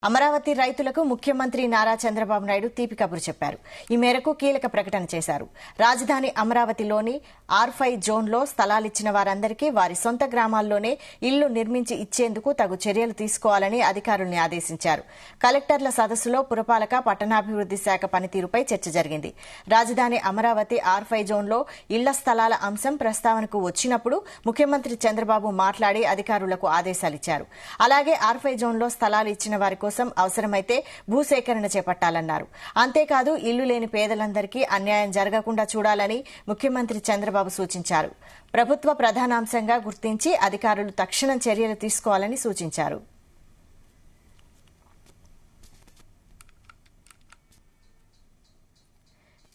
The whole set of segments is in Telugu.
అమరావతి రైతులకు ముఖ్యమంత్రి నారా చంద్రబాబు నాయుడు తీపి కబురు చెప్పారు. ఈ మేరకు కీలక ప్రకటన చేశారు. రాజధాని అమరావతిలోని R5 జోన్లో స్థలాలిచ్చిన వారందరికీ వారి సొంత గ్రామాల్లోనే ఇళ్లు నిర్మించి ఇచ్చేందుకు తగు చర్యలు తీసుకోవాలని అధికారుల్ని ఆదేశించారు. కలెక్టర్ల సదస్సులో పురపాలక పట్టణాభివృద్ది శాఖ పనితీరుపై చర్చ జరిగింది. రాజధాని అమరావతి R5 జోన్లో ఇళ్ల స్థలాల అంశం ప్రస్తావనకు వచ్చినప్పుడు ముఖ్యమంత్రి చంద్రబాబు మాట్లాడి అధికారులకు ఆదేశాలిచ్చారు. అలాగే R5 జోన్లో స్థలాలు ఇచ్చిన వారి కోసం అవసరమైతే భూసేకరణ చేపట్టాలన్నారు. అంతేకాదు ఇల్లు లేని పేదలందరికీ అన్యాయం జరగకుండా చూడాలని ముఖ్యమంత్రి చంద్రబాబు సూచించారు. ప్రభుత్వ ప్రధానాంశంగా గుర్తించి అధికారులు తక్షణం చర్యలు తీసుకోవాలని సూచించారు.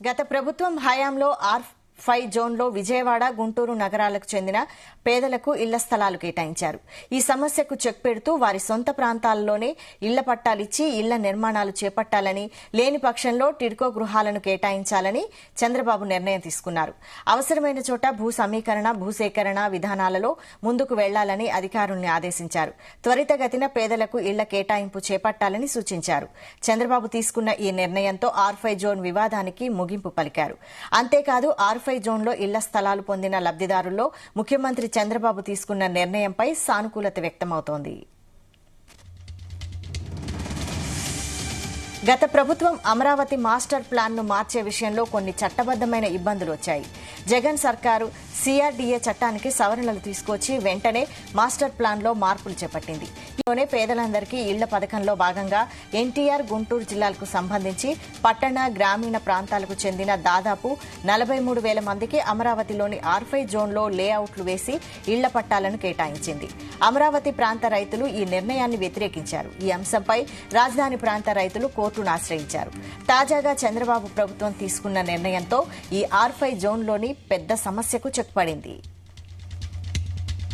గత ప్రభుత్వం హయాంలో R5 జోన్లో విజయవాడ, గుంటూరు నగరాలకు చెందిన పేదలకు ఇళ్ల స్థలాలు కేటాయించారు. ఈ సమస్యకు చెక్ పెడుతూ వారి సొంత ప్రాంతాల్లోనే ఇళ్ల పట్టాలిచ్చి ఇళ్ల నిర్మాణాలు చేపట్టాలని, లేని పక్షంలో టిడ్కో గృహాలను కేటాయించాలని చంద్రబాబు నిర్ణయం తీసుకున్నారు. అవసరమైన చోట భూ సమీకరణ, భూసేకరణ విధానాలలో ముందుకు వెళ్లాలని అధికారుల్ని ఆదేశించారు. త్వరితగతిన పేదలకు ఇళ్ల కేటాయింపు చేపట్టాలని సూచించారు. చంద్రబాబు తీసుకున్న ఈ నిర్ణయంతో R5 జోన్ వివాదానికి ముగింపు పలికారు. అంతేకాదు R5 జోన్లో ఇళ్ల స్థలాలు పొందిన లబ్దిదారుల్లో ముఖ్యమంత్రి చంద్రబాబు తీసుకున్న నిర్ణయంపై సానుకూలత వ్యక్తమవుతోంది. గత ప్రభుత్వం అమరావతి మాస్టర్ ప్లాన్ను మార్చే విషయంలో కొన్ని చట్టబద్దమైన ఇబ్బందులు వచ్చాయి. జగన్ సర్కారు CRDA చట్టానికి సవరణలు తీసుకొచ్చి వెంటనే మాస్టర్ ప్లాన్లో మార్పులు చేపట్టింది. ఇందులోనే పేదలందరికీ ఇళ్ల పథకంలో భాగంగా NTR, గుంటూరు జిల్లాలకు సంబంధించి పట్టణ, గ్రామీణ ప్రాంతాలకు చెందిన దాదాపు 43,000 మందికి అమరావతిలోని R5 జోన్లో లేఅవుట్లు వేసి ఇళ్ల పట్టాలను కేటాయించింది. అమరావతి ప్రాంత రైతులు ఈ నిర్ణయాన్ని వ్యతిరేకించారు. ఈ అంశంపై రాజధాని ప్రాంత రైతులు కోర్టును ఆశ్రయించారు. తాజాగా చంద్రబాబు ప్రభుత్వం తీసుకున్న నిర్ణయంతో ఈ R5 జోన్లోని పెద్ద సమస్యకు చెక్ పడింది.